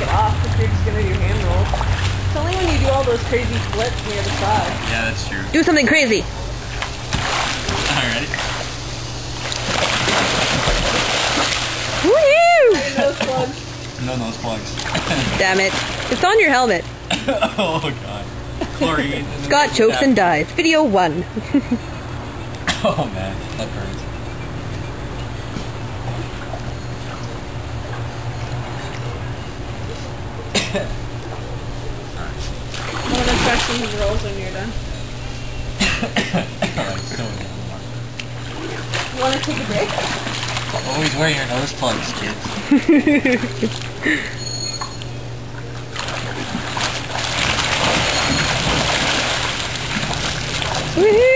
it off if you're just gonna do hand rolls. It's only when you do all those crazy flips near the side. Yeah, that's true. Do something crazy. Alright. Woo! Nose plugs. No nose plugs. Damn it. It's on your helmet. Oh god. Chlorine. Scott chokes and dies. Video 1. Oh man, that burns. I'm gonna try some rolls when you're done. You wanna take a break? Always wear your nose plugs, kids. Woohoo!